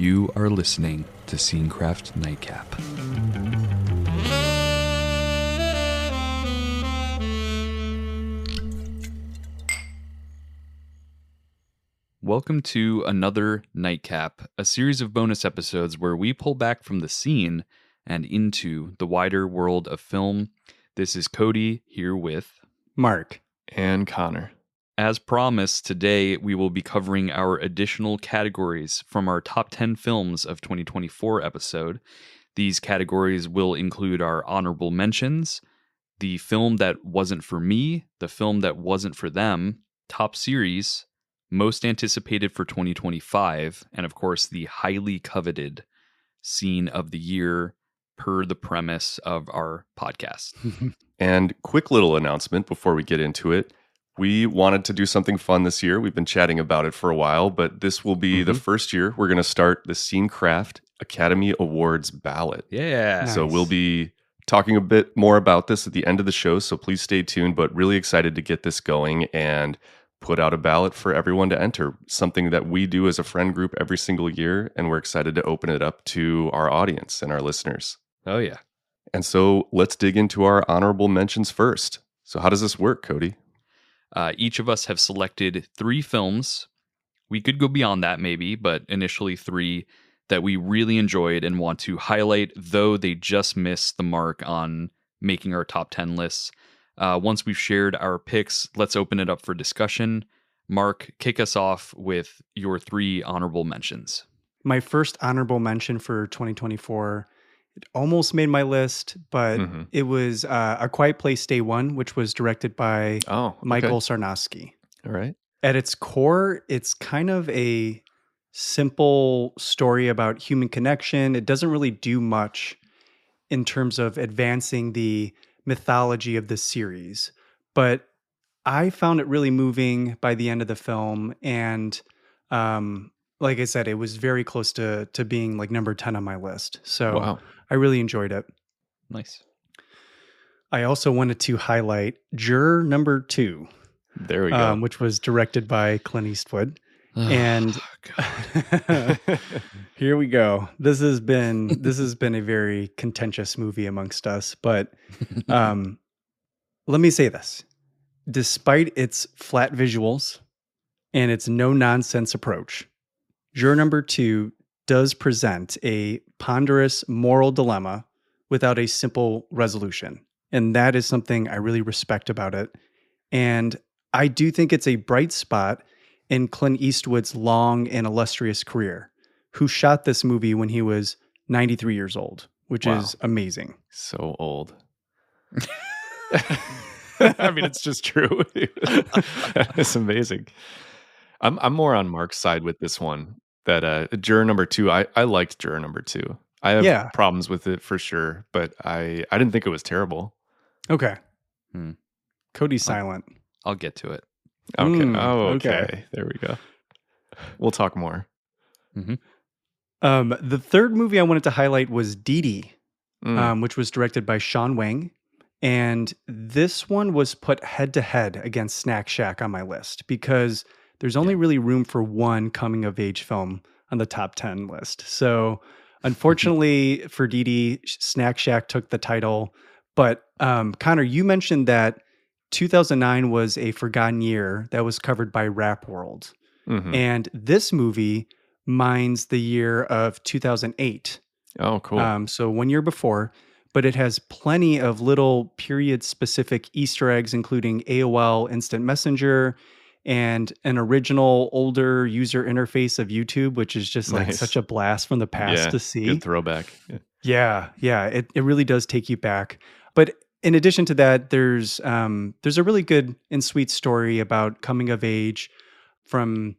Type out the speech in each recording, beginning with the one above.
You are listening to Scenecraft Nightcap. Welcome to another Nightcap, a series of bonus episodes where we pull back from the scene and into the wider world of film. This is Cody here with Mark and Connor. As promised, today we will be covering our additional categories from our top 10 films of 2024 episode. These categories will include our honorable mentions, the film that wasn't for me, the film that wasn't for them, top series, most anticipated for 2025, and of course the highly coveted scene of the year per the premise of our podcast. And quick little announcement before we get into it. We wanted to do something fun this year. We've been chatting about it for a while, but this will be the first year we're going to start the Scenecraft Academy Awards ballot. Yeah. Nice. So we'll be talking a bit more about this at the end of the show, so please stay tuned, but really excited to get this going and put out a ballot for everyone to enter, something that we do as a friend group every single year, and we're excited to open it up to our audience and our listeners. Oh, yeah. And so let's dig into our honorable mentions first. So how does this work, Cody? Each of us have selected 3 films. We could go beyond that maybe, but initially 3 that we really enjoyed and want to highlight, though they just missed the mark on making our top 10 lists. Once we've shared our picks, let's open it up for discussion. Mark, kick us off with your 3 honorable mentions. My first honorable mention for 2024, it almost made my list, but it was A Quiet Place Day One, which was directed by Michael Sarnowski. All right. At its core, it's kind of a simple story about human connection. It doesn't really do much in terms of advancing the mythology of the series, but I found it really moving by the end of the film, and like I said, it was very close to being like number 10 on my list. So Wow. I really enjoyed it. Nice. I also wanted to highlight Juror number 2, There we go. which was directed by Clint Eastwood. And here we go. This has been a very contentious movie amongst us, but let me say this. Despite its flat visuals and its no-nonsense approach, Juror number 2 does present a ponderous moral dilemma without a simple resolution. And that is something I really respect about it. And I do think it's a bright spot in Clint Eastwood's long and illustrious career, who shot this movie when he was 93 years old, which is amazing. So old. I mean, it's just true. It's amazing. I'm more on Mark's side with this one. That Juror number 2, I liked Juror number 2. I have problems with it for sure, but I didn't think it was terrible. Okay. Cody's silent. I'll get to it. Okay. Okay. There we go. We'll talk more. The third movie I wanted to highlight was Didi, which was directed by Sean Wang. And this one was put head to head against Snack Shack on my list because there's only really room for one coming of age film on the top 10 list. So unfortunately for Didi, Snack Shack took the title. But Connor, you mentioned that 2009 was a forgotten year that was covered by Rap World. And this movie mines the year of 2008. Oh, cool. So 1 year before, but it has plenty of little period-specific Easter eggs, including AOL Instant Messenger and an original older user interface of YouTube, which is just like such a blast from the past to see. Good throwback. Yeah. It really does take you back. But in addition to that, there's a really good and sweet story about coming of age from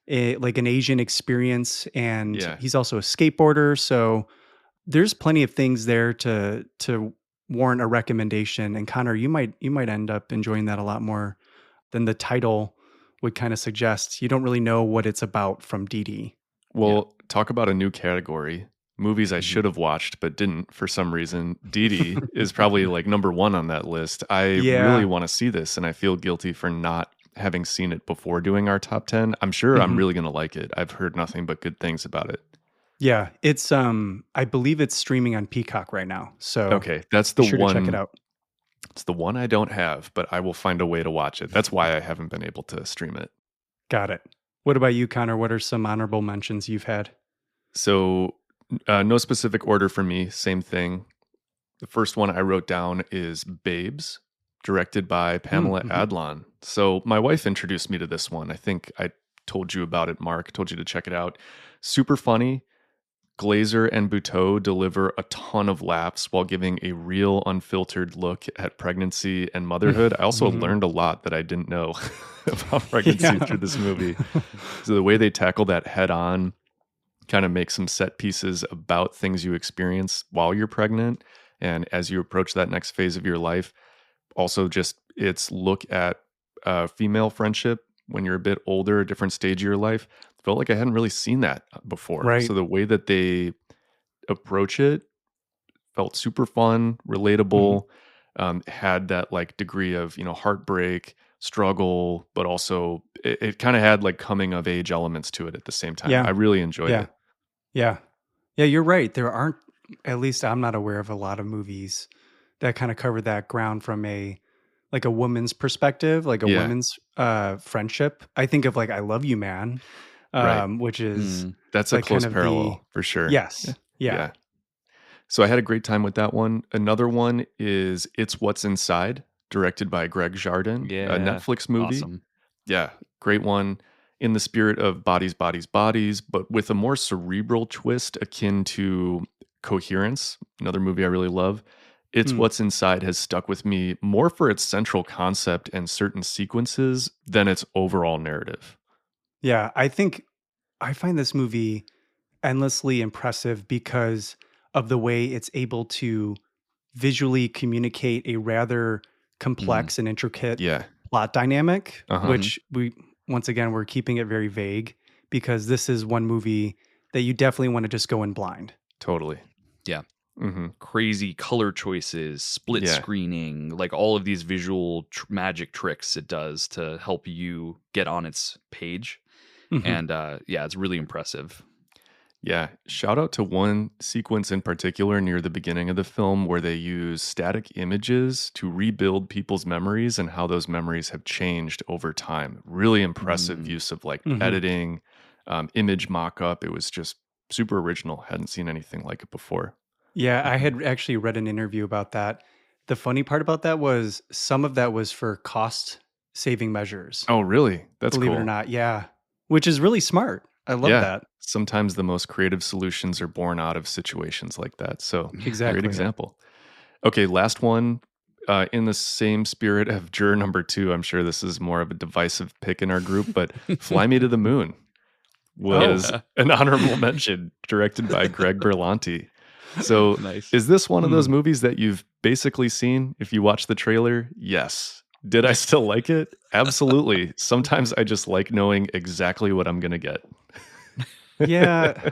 an Asian experience, and he's also a skateboarder. So there's plenty of things there to warrant a recommendation. And Connor, you might end up enjoying that a lot more than the title would kind of suggest. You don't really know what it's about from Didi. Well, talk about a new category. Movies I should have watched but didn't for some reason. Didi is probably like number 1 on that list. I really want to see this, and I feel guilty for not having seen it before doing our top 10. I'm sure I'm really going to like it. I've heard nothing but good things about it. Yeah, it's I believe it's streaming on Peacock right now. So Okay, that's be the sure to check it one. out. It's the one I don't have, but I will find a way to watch it. That's why I haven't been able to stream it. Got it. What about you, Connor? What are some honorable mentions you've had? So, no specific order for me. Same thing. The first one I wrote down is Babes, directed by Pamela Mm-hmm. Adlon. So, my wife introduced me to this one. I think I told you about it, Mark. Told you to check it out. Super funny. Glazer and Buteau deliver a ton of laughs while giving a real unfiltered look at pregnancy and motherhood. I also Mm-hmm. learned a lot that I didn't know about pregnancy Yeah. through this movie. So the way they tackle that head on kind of makes some set pieces about things you experience while you're pregnant and as you approach that next phase of your life. Also just its look at female friendship when you're a bit older, a different stage of your life. Felt like I hadn't really seen that before. Right. So the way that they approach it felt super fun, relatable, had that like degree of, heartbreak, struggle, but also it kind of had like coming of age elements to it at the same time. Yeah. I really enjoyed Yeah. it. Yeah. Yeah, you're right. There aren't, at least I'm not aware of a lot of movies that kind of cover that ground from a like a woman's perspective, like a Yeah, women's friendship. I think of like I Love You Man, right. which is That's a like kind close of the parallel for sure. yes. Yeah. Yeah. So I had a great time with that one. Another one is It's What's Inside, directed by Greg Jardin, a Yeah. Netflix movie. Awesome. Yeah, great one. In the spirit of Bodies, Bodies, Bodies, but with a more cerebral twist akin to Coherence, another movie I really love. It's Hmm. What's Inside has stuck with me more for its central concept and certain sequences than its overall narrative. Yeah, I think I find this movie endlessly impressive because of the way it's able to visually communicate a rather complex and intricate Yeah. plot dynamic, Uh-huh. which once again, we're keeping it very vague because this is one movie that you definitely want to just go in blind. Totally. Yeah. Mm-hmm. Crazy color choices, split Yeah. screening, like all of these visual magic tricks it does to help you get on its page. Mhm. And yeah, it's really impressive. Yeah, shout out to one sequence in particular near the beginning of the film where they use static images to rebuild people's memories and how those memories have changed over time. Really impressive use of like Mhm. editing, image mock up. It was just super original. Hadn't seen anything like it before. Yeah, I had actually read an interview about that. The funny part about that was some of that was for cost saving measures. Oh, really? That's Believe it or cool. not. Yeah. Which is really smart. I love Yeah. that. Sometimes the most creative solutions are born out of situations like that. So, Exactly. great example. Okay, last one. In the same spirit of Juror number 2, I'm sure this is more of a divisive pick in our group, but Fly Me to the Moon was an honorable mention, directed by Greg Berlanti. So, Nice. is this one of those movies that you've basically seen? If you watch the trailer, yes. Did I still like it? Absolutely. Sometimes I just like knowing exactly what I'm going to get. Yeah.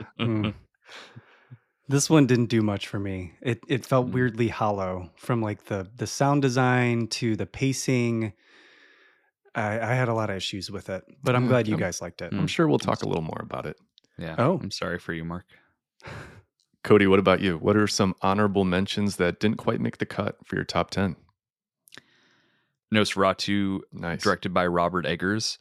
This one didn't do much for me. It felt weirdly hollow from like the sound design to the pacing. I had a lot of issues with it, but I'm glad you guys liked it. I'm sure we'll talk a little more about it. Yeah. Oh. I'm sorry for you, Mark. Cody, what about you? What are some honorable mentions that didn't quite make the cut for your top 10? Nosferatu, Nice. directed by Robert Eggers.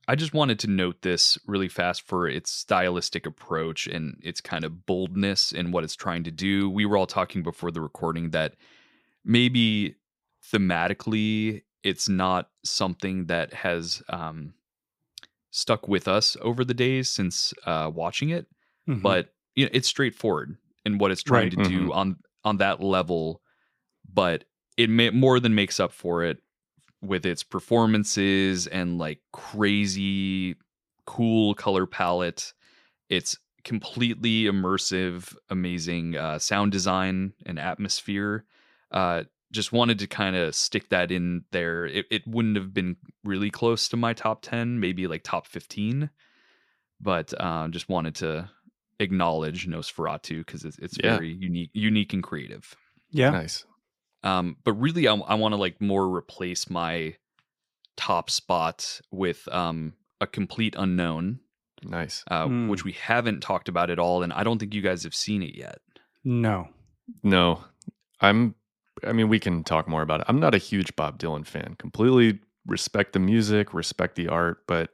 I just wanted to note this really fast for its stylistic approach and its kind of boldness in what it's trying to do. We were all talking before the recording that maybe thematically it's not something that has stuck with us over the days since watching it, Mhm. but it's straightforward in what it's trying Right. to do on that level, but it more than makes up for it with its performances and like crazy cool color palette. It's completely immersive, amazing sound design and atmosphere. Just wanted to kind of stick that in there. It wouldn't have been really close to my top 10, maybe like top 15, but just wanted to acknowledge Nosferatu because it's very unique and creative. Yeah. Nice. But really, I want to like more replace my top spot with a complete unknown. Nice. which we haven't talked about at all, and I don't think you guys have seen it yet. No. No, I mean, we can talk more about it. I'm not a huge Bob Dylan fan. Completely respect the music, respect the art, but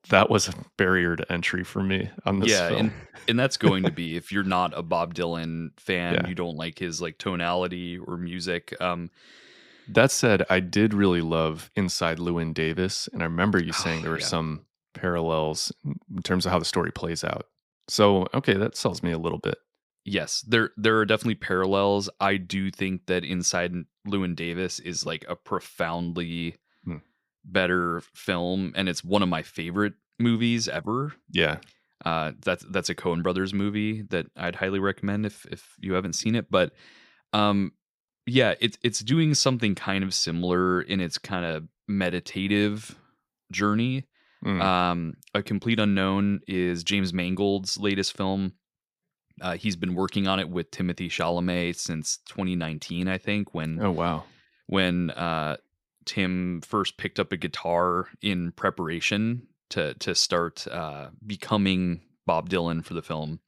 that was a barrier to entry for me on this Yeah, film. and that's going to be if you're not a Bob Dylan fan, Yeah. you don't like his like tonality or music. That said, I did really love Inside Llewyn Davis, and I remember you saying there were yeah. some parallels in terms of how the story plays out. So, okay, that sells me a little bit. Yes, there are definitely parallels. I do think that Inside Llewyn Davis is like a profoundly Hmm. better film, and it's one of my favorite movies ever. Yeah. That's a Coen Brothers movie that I'd highly recommend if you haven't seen it. But yeah, it's doing something kind of similar in its kind of meditative journey. A Complete Unknown is James Mangold's latest film. He's been working on it with Timothy Chalamet since 2019, I think, Oh, wow. when Tim first picked up a guitar in preparation to start becoming Bob Dylan for the film.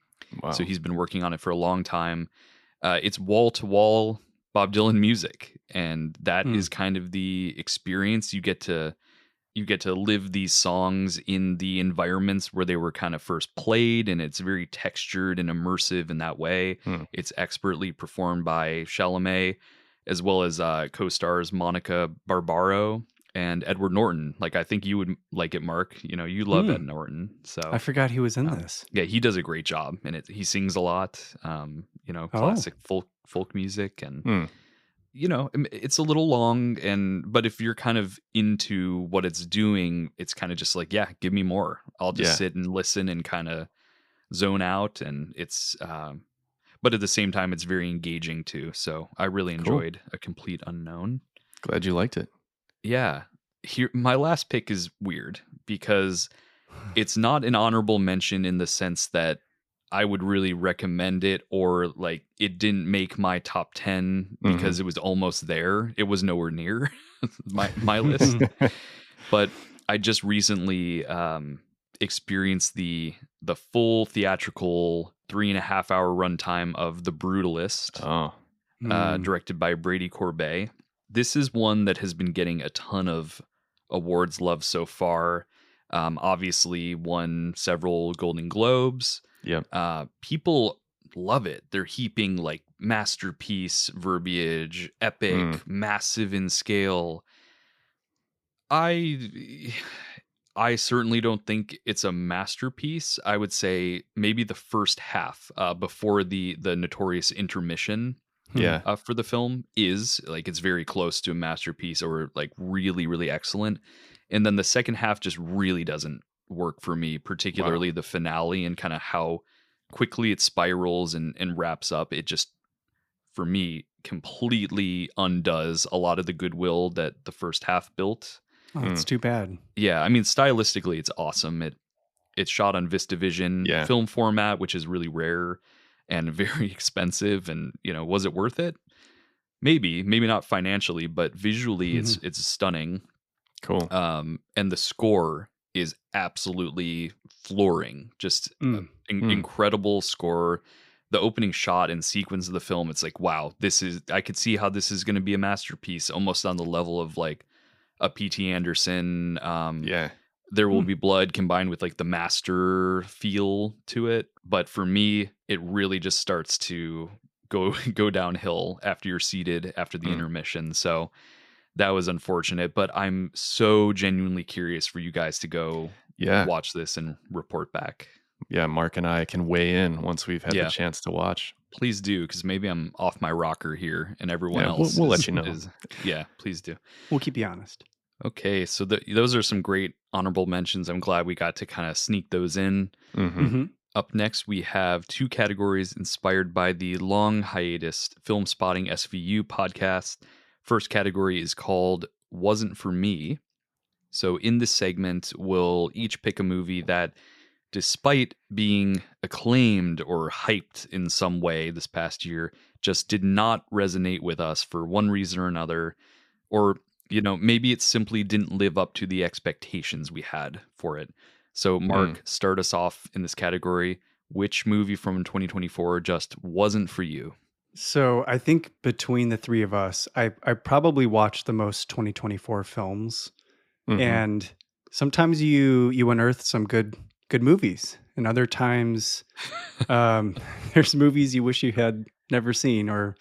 Wow. So he's been working on it for a long time. It's wall to wall Bob Dylan music, and that is kind of the experience. You get to live these songs in the environments where they were kind of first played, and it's very textured and immersive in that way. It's expertly performed by Chalamet, as well as co-stars Monica Barbaro and Edward Norton. Like, I think you would like it, Mark. You know, you love Ed Norton, so I forgot he was in this. yeah, he does a great job, and he sings a lot. You know, classic folk music, and you know, it's a little long, but if you're kind of into what it's doing, it's kind of just like, yeah, give me more. I'll just sit and listen and kind of zone out, and it's but at the same time it's very engaging too. So I really enjoyed A Complete Unknown. Glad you liked it. Yeah. Here, my last pick is weird because it's not an honorable mention in the sense that I would really recommend it, or like it didn't make my top 10 because it was almost there. It was nowhere near my list. But I just recently experienced the full theatrical 3.5 hour runtime of The Brutalist, directed by Brady Corbet. This is one that has been getting a ton of awards love so far. Obviously won several Golden Globes. Yep. People love it. They're heaping like masterpiece verbiage, epic, massive in scale. I certainly don't think it's a masterpiece. I would say maybe the first half, before the notorious intermission, for the film is like, it's very close to a masterpiece, or like really, really excellent. And then the second half just really doesn't work for me, particularly the finale and kind of how quickly it spirals and wraps up. It just, for me, completely undoes a lot of the goodwill that the first half built. Oh, that's too bad. Yeah, I mean, stylistically, it's awesome. It's shot on VistaVision film format, which is really rare and very expensive. And you know, was it worth it? Maybe not financially, but visually, it's stunning. Cool. And the score is absolutely flooring. Just incredible score. The opening shot and sequence of the film, it's like, wow, I could see how this is going to be a masterpiece, almost on the level of like a P.T. Anderson. There Will Be Blood combined with like the master feel to it. But for me, it really just starts to go downhill after you're seated after the intermission. So that was unfortunate, but I'm so genuinely curious for you guys to go watch this and report back. Yeah, Mark and I can weigh in once we've had the chance to watch. Please do, because maybe I'm off my rocker here and everyone else we'll let you know. Yeah, please do. We'll keep you honest. Okay, so those are some great honorable mentions. I'm glad we got to kind of sneak those in. Up next, we have two categories inspired by the long hiatus Film Spotting SVU podcast. First category is called Wasn't For Me. So in this segment, we'll each pick a movie that, despite being acclaimed or hyped in some way this past year, just did not resonate with us for one reason or another. Or, you know, maybe it simply didn't live up to the expectations we had for it. So, Mark, start us off in this category. Which movie from 2024 just wasn't for you? So I think between the three of us, I probably watched the most 2024 films. And sometimes you unearth some good movies, and other times there's movies you wish you had never seen, or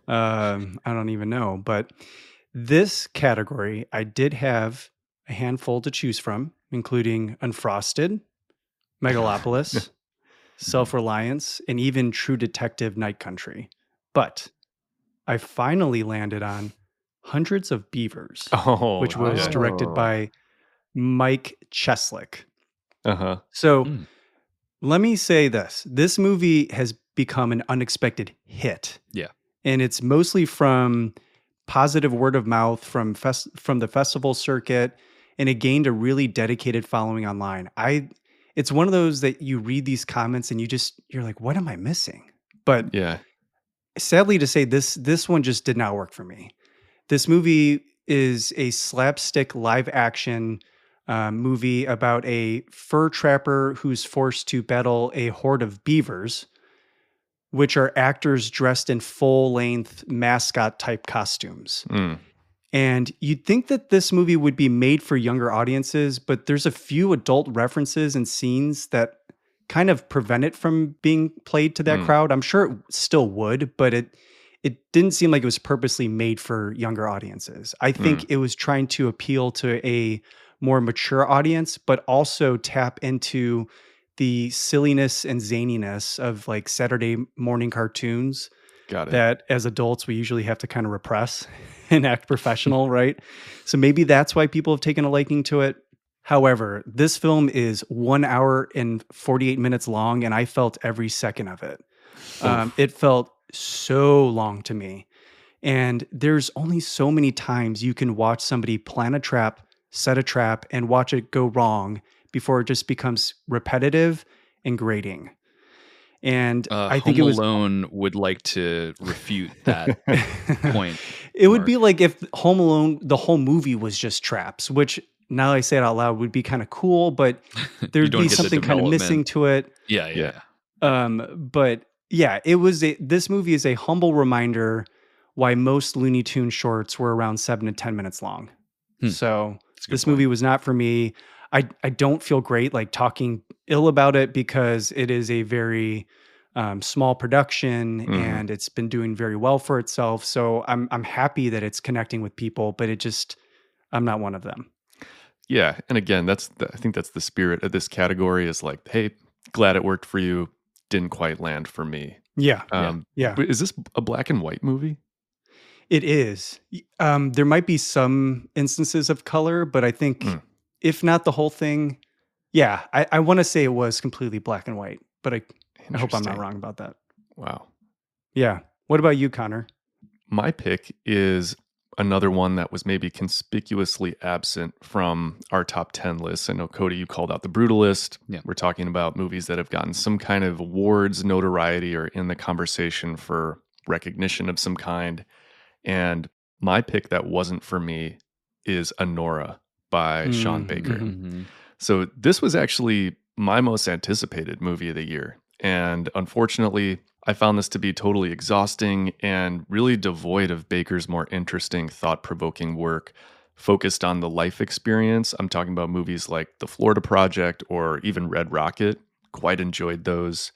I don't even know. But this category, I did have a handful to choose from, including Unfrosted, Megalopolis, Self-Reliance, and even True Detective Night Country. But I finally landed on Hundreds of Beavers, which was directed by Mike Cheslick. So let me say this. This movie has become an unexpected hit. Yeah. And it's mostly from positive word of mouth from the festival circuit, and it gained a really dedicated following online. It's one of those that you read these comments and you're like, what am I missing? But sadly to say, this one just did not work for me. This movie is a slapstick live action movie about a fur trapper who's forced to battle a horde of beavers, which are actors dressed in full-length mascot-type costumes. And you'd think that this movie would be made for younger audiences, but there's a few adult references and scenes that kind of prevent it from being played to that crowd. I'm sure it still would, but it didn't seem like it was purposely made for younger audiences. I think it was trying to appeal to a more mature audience, but also tap into the silliness and zaniness of like Saturday morning cartoons. Got it. That as adults we usually have to kind of repress and act professional, right? So maybe that's why people have taken a liking to it. However, this film is 1 hour and 48 minutes long, and I felt every second of it. It felt so long to me. And there's only so many times you can watch somebody plan a trap, set a trap, and watch it go wrong before it just becomes repetitive and grating. And I think Home Alone would like to refute that point. It would be like if Home Alone, the whole movie was just traps, which now I say it out loud would be kind of cool, but there'd be something kind of missing to it. Yeah. But yeah, this movie is a humble reminder why most Looney Tunes shorts were around 7 to 10 minutes long. So this movie was not for me. I don't feel great like talking ill about it because it is a very small production and it's been doing very well for itself. So I'm happy that it's connecting with people, but I'm not one of them. Yeah, and again, I think that's the spirit of this category is like, hey, glad it worked for you, didn't quite land for me. Yeah. But is this a black and white movie? It is. There might be some instances of color, but I think if not the whole thing, I want to say it was completely black and white, but I hope I'm not wrong about that. Wow. Yeah. What about you, Connor? My pick is another one that was maybe conspicuously absent from our top 10 lists. I know, Cody, you called out The Brutalist. Yeah. We're talking about movies that have gotten some kind of awards, notoriety, or in the conversation for recognition of some kind. And my pick that wasn't for me is Anora by Sean Baker. So this was actually my most anticipated movie of the year. And unfortunately, I found this to be totally exhausting and really devoid of Baker's more interesting, thought-provoking work focused on the life experience. I'm talking about movies like The Florida Project or even Red Rocket. Quite enjoyed those.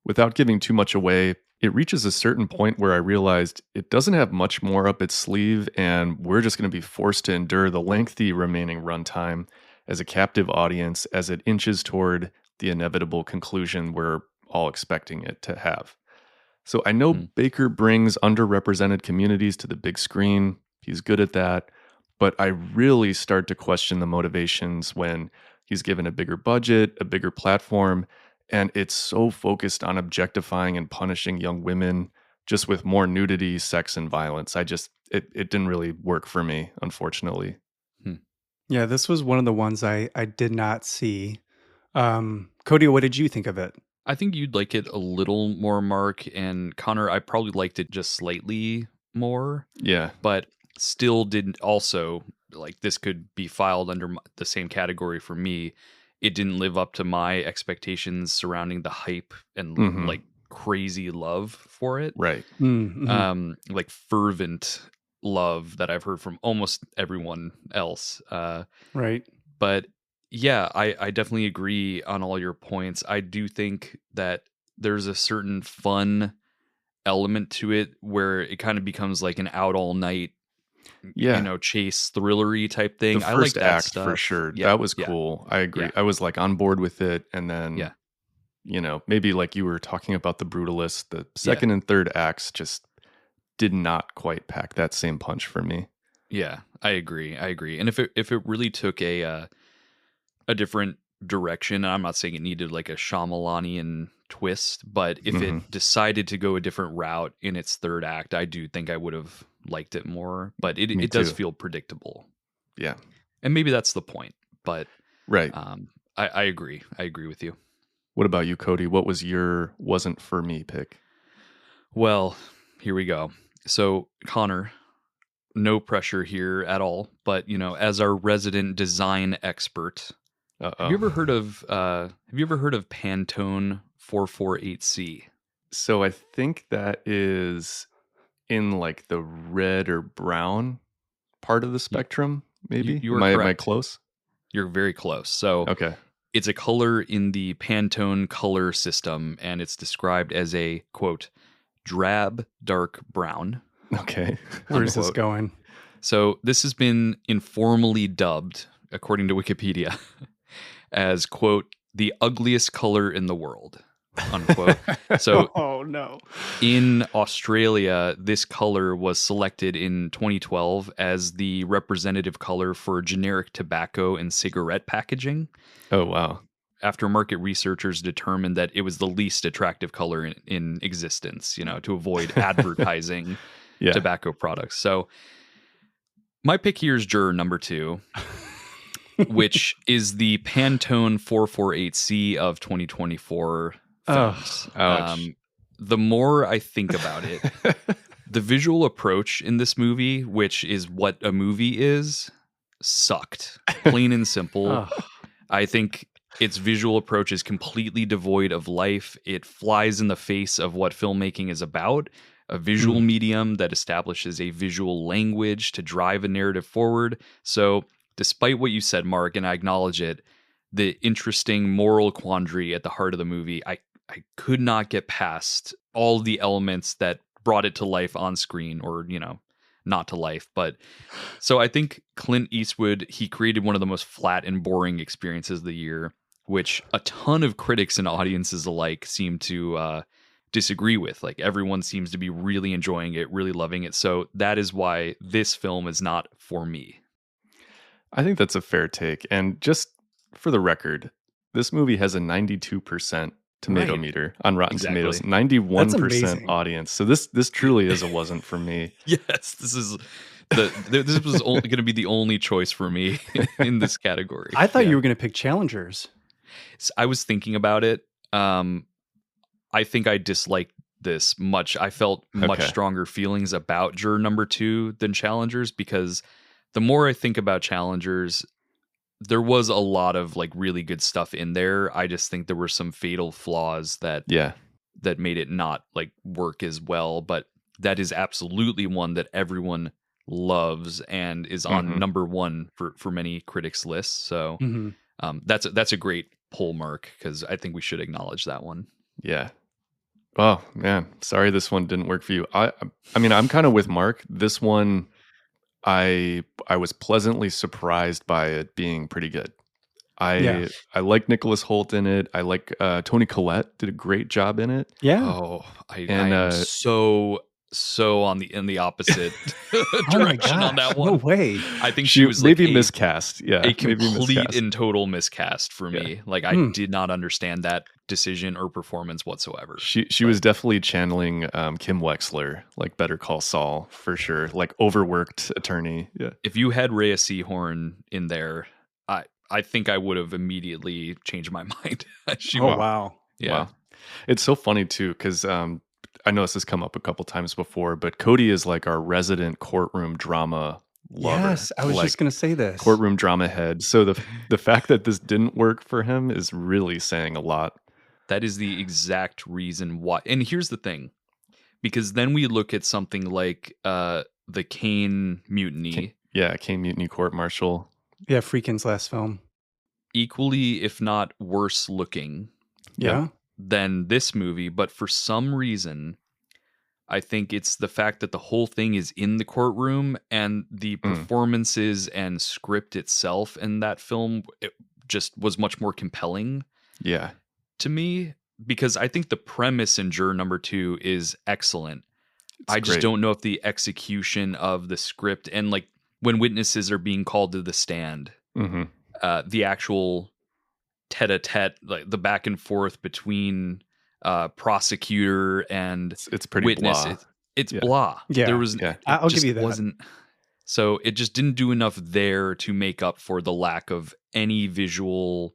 Without giving too much away, it reaches a certain point where I realized it doesn't have much more up its sleeve, and we're just going to be forced to endure the lengthy remaining runtime as a captive audience as it inches toward the inevitable conclusion we're all expecting it to have. So I know Baker brings underrepresented communities to the big screen. He's good at that. But I really start to question the motivations when he's given a bigger budget, a bigger platform, and it's so focused on objectifying and punishing young women just with more nudity, sex, and violence. It didn't really work for me, unfortunately. Yeah, this was one of the ones I did not see. Cody, what did you think of it? I think you'd like it a little more, Mark. And Connor, I probably liked it just slightly more. Yeah. But still didn't also, like, this could be filed under the same category for me. it didn't live up to my expectations surrounding the hype and Mhm. like crazy love for it. Right. Like fervent love that I've heard from almost everyone else. Right. But yeah, I definitely agree on all your points. I do think that there's a certain fun element to it where it kind of becomes like an out all night, Yeah. chase thrillery type The thing. I like first that act for stuff. sure. Yeah, That was yeah, cool. I agree. yeah, I was like on board with it. And then, yeah, maybe like you were talking about the Brutalist, the yeah, second and third acts just did not quite pack that same punch for me. yeah. I agree. And if it really took a different direction, and I'm not saying it needed like a Shyamalanian twist, but if Mhm. it decided to go a different route in its third act, I do think I would have liked it more. But Me it does too. feel predictable, Yeah. and maybe that's the point. But Right. I agree. I agree with you. What about you, Cody? What was your wasn't for me pick? Well, here we go. So, Connor, no pressure here at all, but as our resident design expert, have you ever heard of Pantone 448C? So I think that is in like the red or brown part of the spectrum, maybe. You are Am I correct. close? You're very close. So Okay. it's a color in the Pantone color system, and it's described as a, quote, drab dark brown. Okay. Where's this unquote. going? So this has been informally dubbed, according to Wikipedia, as, quote, the ugliest color in the world, unquote. So Oh no. in Australia, this color was selected in 2012 as the representative color for generic tobacco and cigarette packaging. Oh, wow. After market researchers determined that it was the least attractive color in existence, to avoid advertising tobacco products. So my pick here is Juror number 2, which is the Pantone 448C of 2024 films. Ouch. The more I think about it, the visual approach in this movie, which is what a movie is, sucked. Plain and simple. I think its visual approach is completely devoid of life. It flies in the face of what filmmaking is about, a visual medium that establishes a visual language to drive a narrative forward. So, despite what you said, Mark, and I acknowledge it, the interesting moral quandary at the heart of the movie, I could not get past all the elements that brought it to life on screen, or, not to life. But so I think Clint Eastwood, he created one of the most flat and boring experiences of the year, which a ton of critics and audiences alike seem to disagree with. Like, everyone seems to be really enjoying it, really loving it. So that is why this film is not for me. I think that's a fair take. And just for the record, this movie has a 92% tomato meter on Rotten Tomatoes, 91% audience. So this truly is a wasn't for me. Yes, this was going to be the only choice for me in this category. I thought you were going to pick Challengers. So I was thinking about it. I think I disliked this much. I felt much stronger feelings about Juror number 2 than Challengers, because the more I think about Challengers, there was a lot of like really good stuff in there. I just think there were some fatal flaws that made it not like work as well. But that is absolutely one that everyone loves and is on number 1 for many critics' lists. So that's a great pull, Mark, because I think we should acknowledge that one. Yeah. Oh man, sorry this one didn't work for you. I mean, I'm kind of with Mark. This one, I was pleasantly surprised by it being pretty good. I like Nicholas Hoult in it. I like Toni Collette did a great job in it. Yeah. Oh, I am so on the opposite direction on that one. No way. I think she was maybe like miscast. Yeah, a complete and total miscast for me. Like, I did not understand that decision or performance whatsoever. She was definitely channeling Kim Wexler, like Better Call Saul for sure. Like overworked attorney. Yeah. If you had Rhea Seehorn in there, I think I would have immediately changed my mind. Wow. Yeah. Wow. It's so funny too, because I know this has come up a couple times before, but Cody is like our resident courtroom drama Love her. Yes, I was just going to say this. Courtroom drama head. So the fact that this didn't work for him is really saying a lot. That is the exact reason why. And here's the thing. Because then we look at something like the Kane Mutiny. Kane Mutiny Court Martial. Yeah, Friedkin's last film. Equally, if not worse looking Yeah. than this movie. But for some reason, I think it's the fact that the whole thing is in the courtroom, and the performances and script itself in that film just was much more compelling to me, because I think the premise in Juror number 2 is excellent. I just don't know if the execution of the script and like when witnesses are being called to the stand, the actual tete-a-tete, like the back and forth between prosecutor and it's pretty witness. blah. It's blah. Yeah. There was, I'll give you that. Wasn't, so it just didn't do enough there to make up for the lack of any visual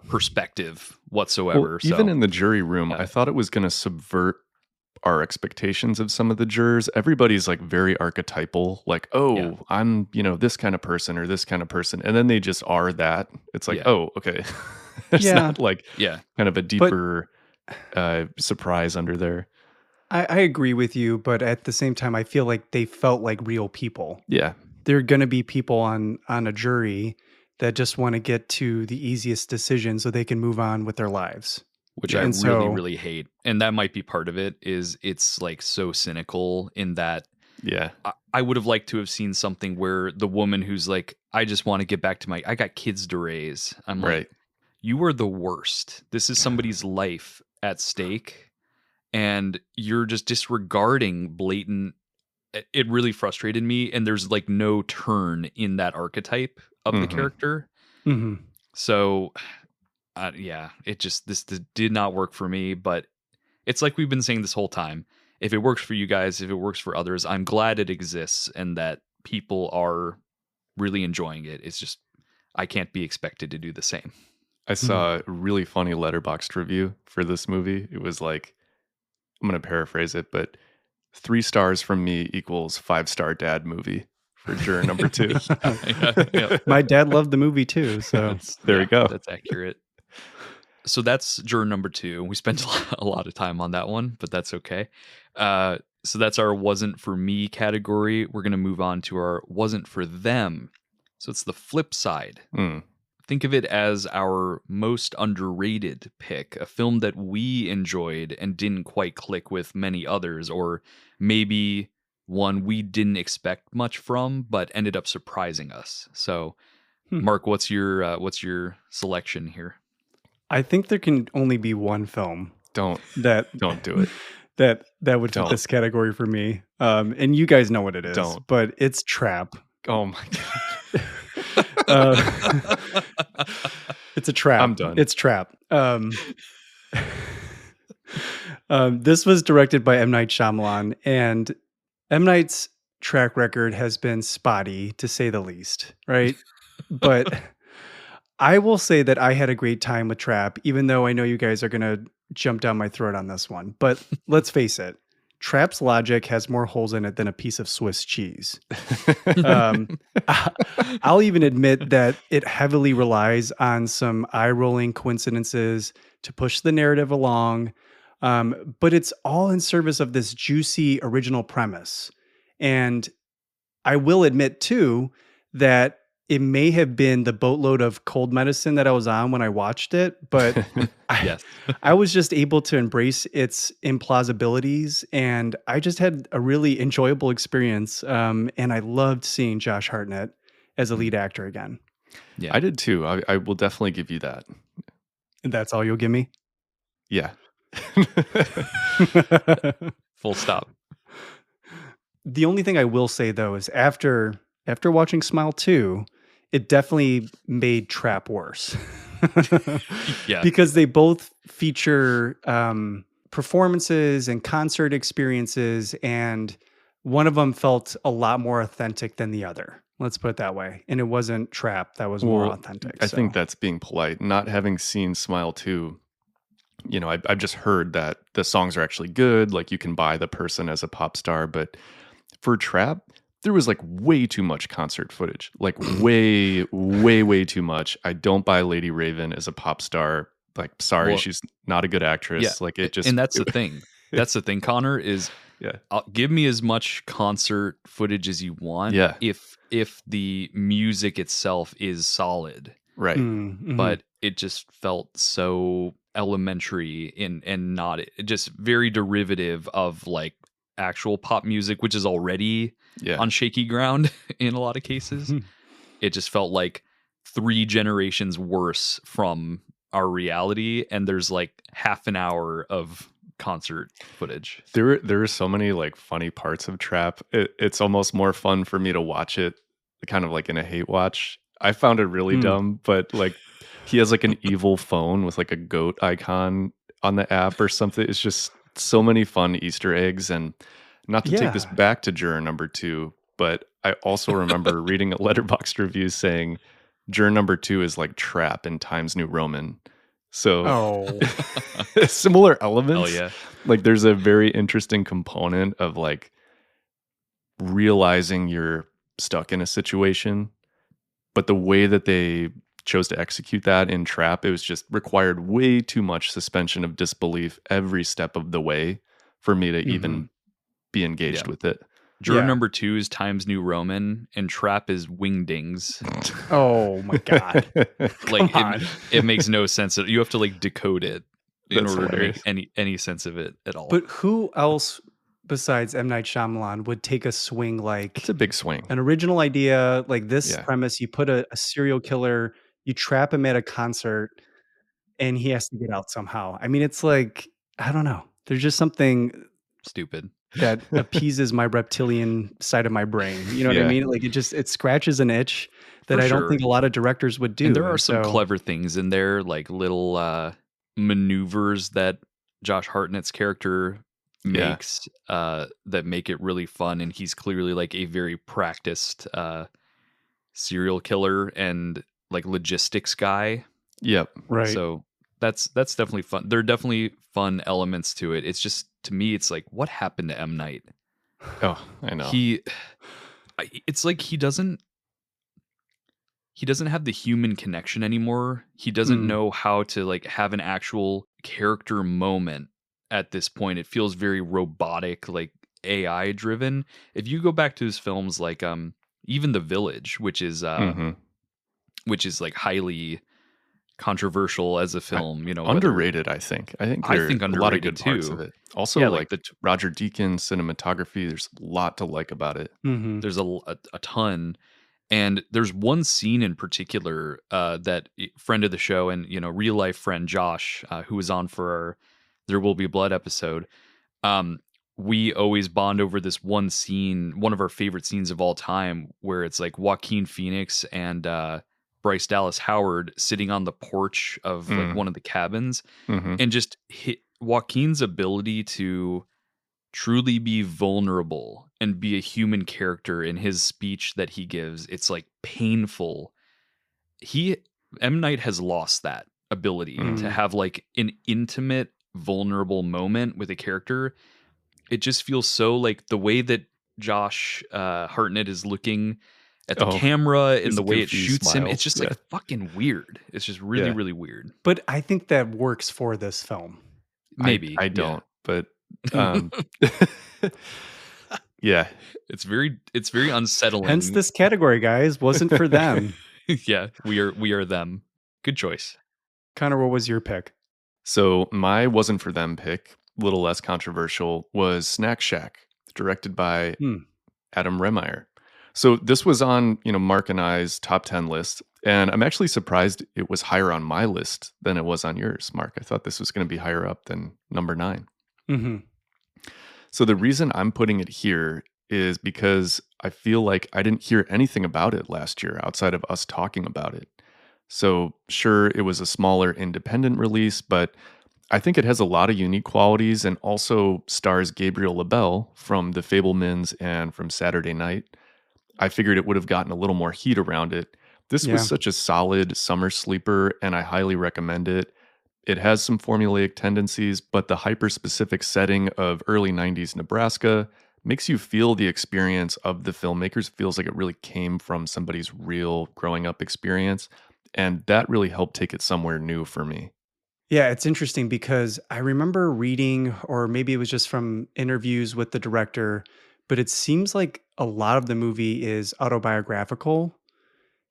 perspective whatsoever. Well, even in the jury room, I thought it was going to subvert our expectations of some of the jurors. Everybody's like very archetypal, like, I'm, this kind of person or this kind of person. And then they just are that. It's like, oh, okay. It's not like kind of a deeper surprise under there. I agree with you, but at the same time, I feel like they felt like real people. Yeah. There are going to be people on a jury that just want to get to the easiest decision so they can move on with their lives. Which I really hate. And that might be part of it, is it's like so cynical in that I would have liked to have seen something where the woman who's like, I just want to get back to I got kids to raise. I'm like, you are the worst. This is somebody's life at stake, and you're just disregarding blatant. It really frustrated me, and there's like no turn in that archetype of the character. So it just this did not work for me. But it's like we've been saying this whole time, if it works for you guys, if it works for others, I'm glad it exists and that people are really enjoying it. It's just I can't be expected to do the same. I saw a really funny Letterboxd review for this movie. It was like, I'm going to paraphrase it, but 3 stars from me equals 5-star dad movie for Juror number 2. My dad loved the movie too, so there you go. That's accurate. So that's Juror number 2. We spent a lot of time on that one, but that's okay. So that's our wasn't for me category. We're going to move on to our wasn't for them. So it's the flip side. Think of it as our most underrated pick, a film that we enjoyed and didn't quite click with many others, or maybe one we didn't expect much from, but ended up surprising us. So, Mark, what's your selection here? I think there can only be one film. Don't do it. That would fit this category for me. And you guys know what it is. But it's Trap. Oh my god. It's a trap. I'm done. It's Trap. This was directed by M. Night Shyamalan, and M. Night's track record has been spotty, to say the least, right? But I will say that I had a great time with Trap, even though I know you guys are going to jump down my throat on this one. But let's face it, Trap's logic has more holes in it than a piece of Swiss cheese. I'll even admit that it heavily relies on some eye-rolling coincidences to push the narrative along, but it's all in service of this juicy original premise. And I will admit, too, that it may have been the boatload of cold medicine that I was on when I watched it, but I was just able to embrace its implausibilities, and I just had a really enjoyable experience. And I loved seeing Josh Hartnett as a lead actor again. Yeah, I did too. I will definitely give you that. And that's all you'll give me? Yeah. Full stop. The only thing I will say, though, is after watching Smile 2, it definitely made Trap worse. Because they both feature performances and concert experiences, and one of them felt a lot more authentic than the other. Let's put it that way. And it wasn't Trap that was more authentic. I think that's being polite. Not having seen Smile 2, I've just heard that the songs are actually good. Like, you can buy the person as a pop star. But for Trap, there was like way too much concert footage, like way too much. I don't buy Lady Raven as a pop star. Like, sorry, Well, she's not a good actress. Like, it just, and that's the thing. That's the thing, Connor, is yeah, give me as much concert footage as you want. Yeah. If the music itself is solid, right. but it just felt so elementary and not just very derivative of like actual pop music, which is already on shaky ground in a lot of cases. It just felt like 3 generations worse from our reality, and there's like half an hour of concert footage. There are so many like funny parts of Trap. It's almost more fun for me to watch it kind of like in a hate watch. I found it really dumb, but like he has like an evil phone with like a goat icon on the app or something. It's just so many fun Easter eggs. And not to take this back to Juror number 2, but I also remember reading a Letterboxd review saying Juror number 2 is like Trap in Times New Roman. So similar elements. Oh yeah. Like there's a very interesting component of like realizing you're stuck in a situation, but the way that they chose to execute that in Trap, it was just required way too much suspension of disbelief every step of the way for me to even be engaged with it. Juror number 2 is Times New Roman, and Trap is Wingdings. Oh my god! Like it makes no sense. You have to like decode it in order hilarious. to make any sense of it at all. But who else besides M. Night Shyamalan would take a swing like It's a big swing. an original idea like this premise? You put a serial killer, you trap him at a concert, and he has to get out somehow. I mean, it's like, I don't know. There's just something stupid that appeases my reptilian side of my brain. You know what I mean? Like it scratches an itch that I don't think a lot of directors would do. And there are some clever things in there, like little maneuvers that Josh Hartnett's character makes that make it really fun. And he's clearly like a very practiced serial killer and like logistics guy. Yep. Right. So that's definitely fun. There are definitely fun elements to it. It's just, to me, it's like, what happened to M. Night? Oh, I know. It's like he doesn't have the human connection anymore. He doesn't know how to like have an actual character moment at this point. It feels very robotic, like AI driven. If you go back to his films, like even The Village, which is like highly controversial as a film, underrated. I think underrated a lot of good too. Parts of it. Also, like the Roger Deakins cinematography. There's a lot to like about it. There's a ton, and there's one scene in particular that friend of the show and real life friend Josh, who was on for our There Will Be Blood episode. We always bond over this one scene, one of our favorite scenes of all time, where it's like Joaquin Phoenix and Bryce Dallas Howard sitting on the porch of like one of the cabins, and just Joaquin's ability to truly be vulnerable and be a human character in his speech that he gives. It's like painful. M. Night has lost that ability to have like an intimate, vulnerable moment with a character. It just feels so like the way that Josh Hartnett is looking at the camera and the way it shoots him, it's just like fucking weird. It's just really, really weird. But I think that works for this film. Maybe. I don't, but yeah. It's very unsettling. Hence this category, guys. Wasn't for them. Yeah, we are them. Good choice. Connor, what was your pick? So my wasn't for them pick, a little less controversial, was Snack Shack, directed by Adam Remmeyer. So this was on, Mark and I's top 10 list, and I'm actually surprised it was higher on my list than it was on yours, Mark. I thought this was going to be higher up than number 9. So the reason I'm putting it here is because I feel like I didn't hear anything about it last year outside of us talking about it. So sure, it was a smaller independent release, but I think it has a lot of unique qualities and also stars Gabriel LaBelle from The Fabelmans and from Saturday Night. I figured it would have gotten a little more heat around it. This was such a solid summer sleeper, and I highly recommend it. It has some formulaic tendencies, but the hyper-specific setting of early 90s Nebraska makes you feel the experience of the filmmakers. Feels like it really came from somebody's real growing up experience. And that really helped take it somewhere new for me. Yeah, it's interesting because I remember reading, or maybe it was just from interviews with the director, but it seems like a lot of the movie is autobiographical.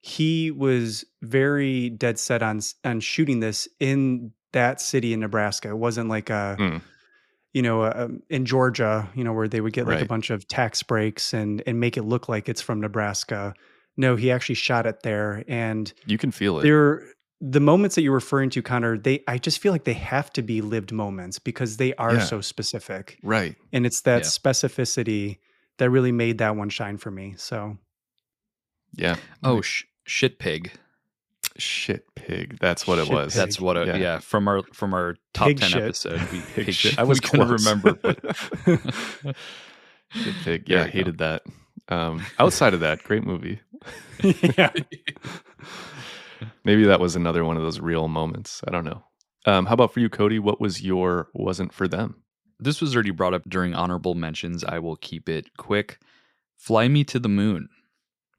He was very dead set on on shooting this in that city in Nebraska. It wasn't like a, Mm, in Georgia, where they would get like a right. bunch of tax breaks and make it look like it's from Nebraska. No, he actually shot it there, and You can feel it. there the moments that you're referring to, Connor, I just feel like they have to be lived moments because they are Yeah. so specific. Right. And it's that Yeah. specificity that really made that one shine for me. So Yeah. Oh, shit pig. Shit pig. That's what it Shit was. pig. That's what. Yeah. Yeah. From our top Pig 10 shit. episode, Pig shit. I was we couldn't close. remember, but Shit pig. There Yeah, I you go. hated that. Outside of that, great movie. Yeah. Maybe that was another one of those real moments. I don't know. How about for you, Cody? What was your wasn't for them? this was already brought up during honorable mentions. I will keep it quick. Fly Me to the Moon.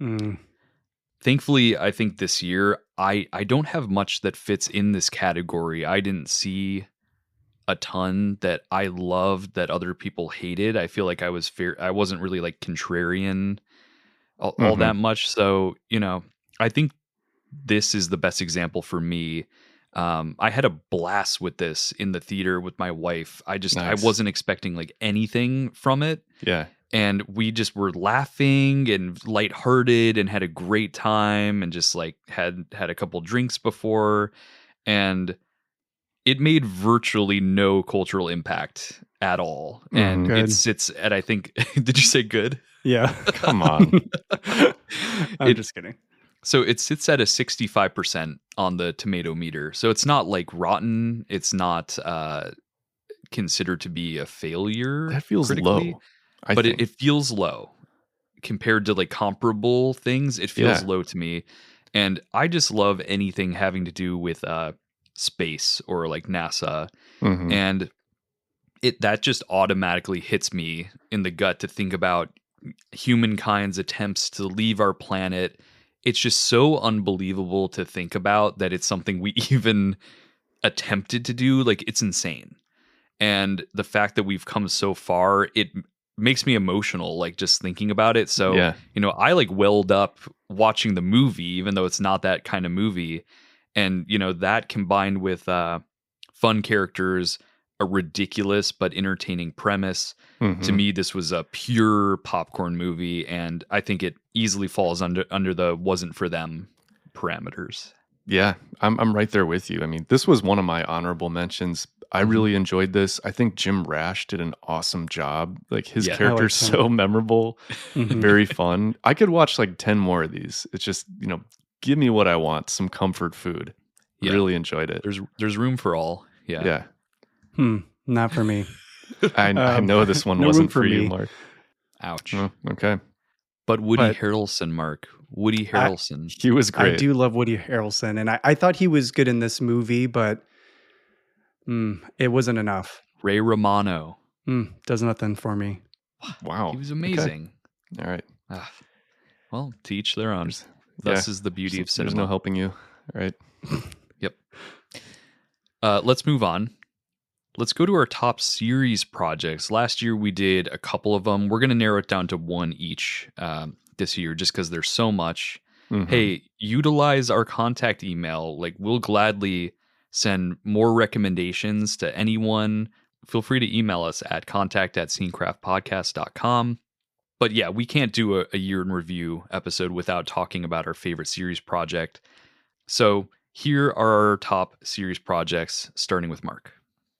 Mm, Thankfully, I think this year I don't have much that fits in this category. I didn't see a ton that I loved that other people hated. I feel like I was fair. I wasn't really like contrarian all Mhm. that much. So, I think this is the best example for me. I had a blast with this in the theater with my wife. I Nice. wasn't expecting like anything from it. Yeah. And we just were laughing and lighthearted and had a great time and just like had a couple drinks before. And it made virtually no cultural impact at all. And Good. it sits at, I think, did you say good? yeah. Come on. I'm It- just kidding. So it sits at a 65% on the tomato meter. So it's not like rotten. It's not considered to be a failure. That feels critically, low. I but think. it feels low compared to like comparable things. It feels Yeah. low to me. And I just love anything having to do with space or like NASA. Mhm. And that just automatically hits me in the gut to think about humankind's attempts to leave our planet. It's just so unbelievable to think about that it's something we even attempted to do. Like, it's insane. And the fact that we've come so far, it makes me emotional, like just thinking about it. So, Yeah. I like welled up watching the movie, even though it's not that kind of movie. And, that combined with fun characters, a ridiculous but entertaining premise. To Mhm. me, this was a pure popcorn movie, and I think it easily falls under the wasn't for them parameters. Yeah, I'm right there with you. I mean, this was one of my honorable mentions. I Mhm. really enjoyed this. I think Jim Rash did an awesome job. Like his Yeah. I character's liked him. so memorable, Mhm. very fun. I could watch like 10 more of these. It's just, give me what I want, some comfort food. Yeah. Really enjoyed it. There's room for all. Yeah. Yeah. Not for me. I know this one no room wasn't for for you, me. Mark. Ouch. Oh, okay. But Woody But- Harrelson, Mark. Woody Harrelson. He was great. I do love Woody Harrelson, and I thought he was good in this movie, but it wasn't enough. Ray Romano. Does nothing for me. Wow. He was Okay. amazing. All right. Ah. Well, to each their own. There's- Thus yeah. is the beauty of There's cinema. no helping you. All right. Yep. Let's move on. Let's go to our top series projects. Last year we did a couple of them. We're going to narrow it down to one each this year just because there's so much. Mhm. Hey, utilize our contact email. Like, we'll gladly send more recommendations to anyone. Feel free to email us at contact@scenecraftpodcast.com. But yeah, we can't do a year in review episode without talking about our favorite series project. So here are our top series projects, starting with Mark.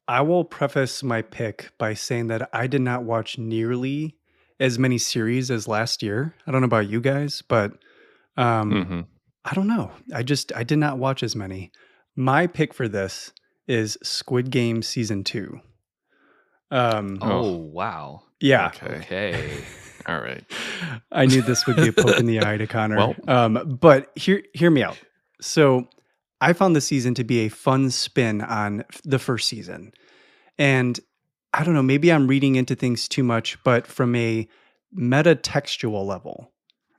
I will preface my pick by saying that I did not watch nearly as many series as last year. I don't know about you guys, but Mhm. I don't know. I did not watch as many. My pick for this is Squid Game season 2. Oh, wow. Yeah. Okay. All right. I knew this would be a poke in the eye to Connor. Well. But hear me out. So I found the season to be a fun spin on the first season. And I don't know, maybe I'm reading into things too much, but from a metatextual level,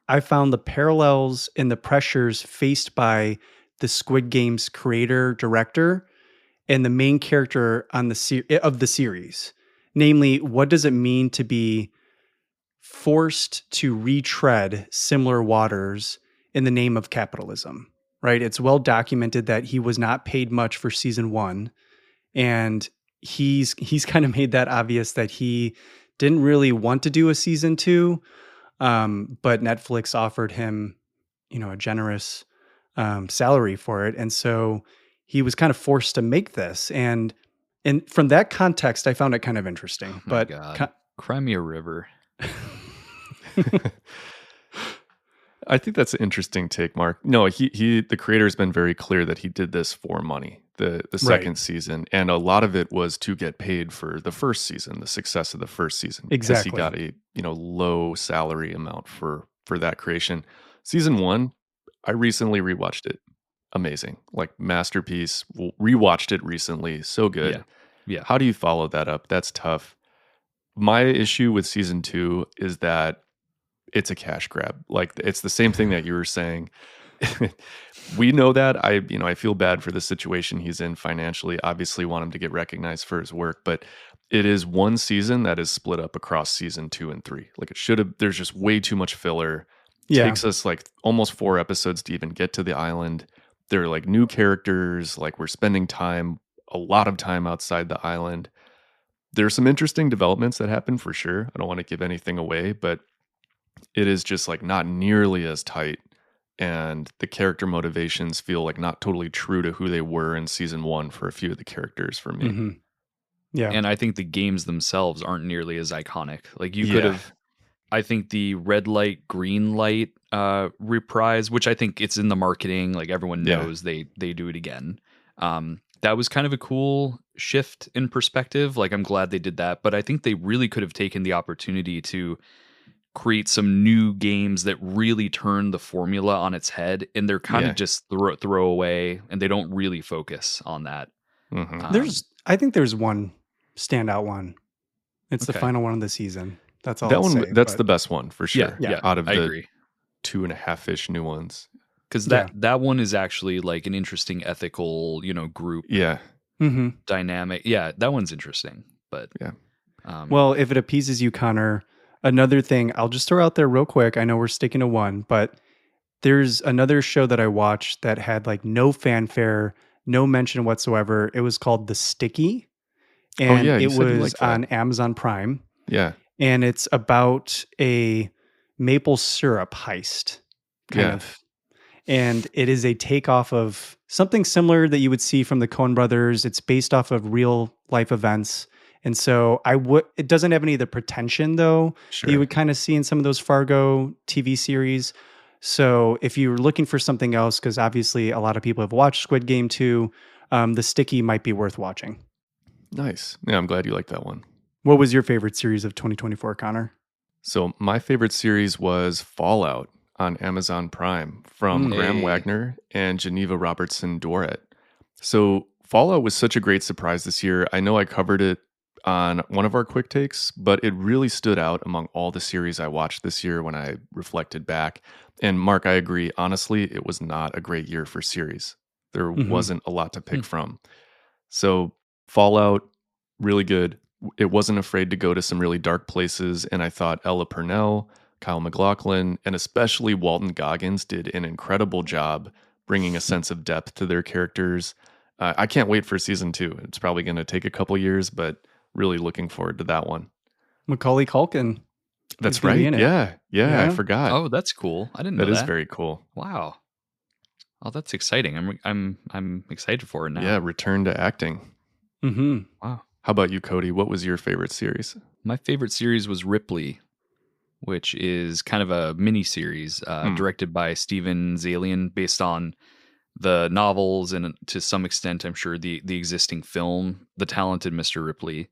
I found the parallels and the pressures faced by the Squid Game's creator, director, and the main character on of the series. Namely, what does it mean to be forced to retread similar waters in the name of capitalism, right? It's well documented that he was not paid much for season 1, and he's kind of made that obvious that he didn't really want to do a season 2, but Netflix offered him, a generous salary for it, and so he was kind of forced to make this. And from that context, I found it kind of interesting. Oh my But God. Cry me a river. I think that's an interesting take, Mark. No, the creator's been very clear that he did this for money, the second season, and a lot of it was to get paid for the first season, the success of the first season. Exactly. Because he got a low salary amount for that creation. Season 1, I recently rewatched it. Amazing, like masterpiece. Rewatched it recently, so good. Yeah. How do you follow that up? That's tough. My issue with season 2 is that it's a cash grab. Like, it's the same thing that you were saying. We know that. I feel bad for the situation he's in financially. Obviously want him to get recognized for his work, but it is one season that is split up across season 2 and 3. Like, it should have, there's just way too much filler. Yeah. Takes us like almost 4 episodes to even get to the island. There are like new characters, like we're spending a lot of time outside the island. There's some interesting developments that happen for sure. I don't want to give anything away, but it is just like not nearly as tight, and the character motivations feel like not totally true to who they were in season 1 for a few of the characters for me. Mm-hmm. Yeah. And I think the games themselves aren't nearly as iconic. Like, you could have, I think the red light, green light reprise, which I think it's in the marketing, like everyone knows they do it again. That was kind of a cool shift in perspective. Like, I'm glad they did that, but I think they really could have taken the opportunity to create some new games that really turn the formula on its head, and they're kind of just throw away, and they don't really focus on that. Mm-hmm. I think there's one standout one. It's the final one of the season. That's all. That's the best one for sure. Yeah. Out of I the agree. 2.5-ish new ones, because that one is actually like an interesting ethical, group dynamic. Yeah, that one's interesting. But well, if it appeases you, Connor, another thing I'll just throw out there real quick. I know we're sticking to one, but there's another show that I watched that had like no fanfare, no mention whatsoever. It was called The Sticky, and it was on Amazon Prime. Yeah. And it's about a maple syrup heist, kind of. And it is a takeoff of something similar that you would see from the Coen brothers. It's based off of real life events. And so it doesn't have any of the pretension, though, that you would kind of see in some of those Fargo TV series. So if you're looking for something else, because obviously a lot of people have watched Squid Game too, The Sticky might be worth watching. Nice. Yeah, I'm glad you like that one. What was your favorite series of 2024, Connor? So my favorite series was Fallout on Amazon Prime from Graham Wagner and Geneva Robertson Dorrit. So Fallout was such a great surprise this year. I know I covered it on one of our quick takes, but it really stood out among all the series I watched this year when I reflected back. And Mark, I agree. Honestly, it was not a great year for series. There wasn't a lot to pick from. So Fallout, really good. It wasn't afraid to go to some really dark places, and I thought Ella Purnell, Kyle MacLachlan, and especially Walton Goggins did an incredible job bringing a sense of depth to their characters. I can't wait for season 2. It's probably going to take a couple years, but really looking forward to that one. Macaulay Culkin. That's right. Yeah, I forgot. Oh, that's cool. I didn't know that. That is very cool. Wow. Oh, that's exciting. I'm excited for it now. Yeah, return to acting. Mm-hmm. Wow. How about you, Cody? What was your favorite series? My favorite series was Ripley, which is kind of a mini series directed by Steven Zalian, based on the novels and to some extent, I'm sure, the existing film, The Talented Mr. Ripley.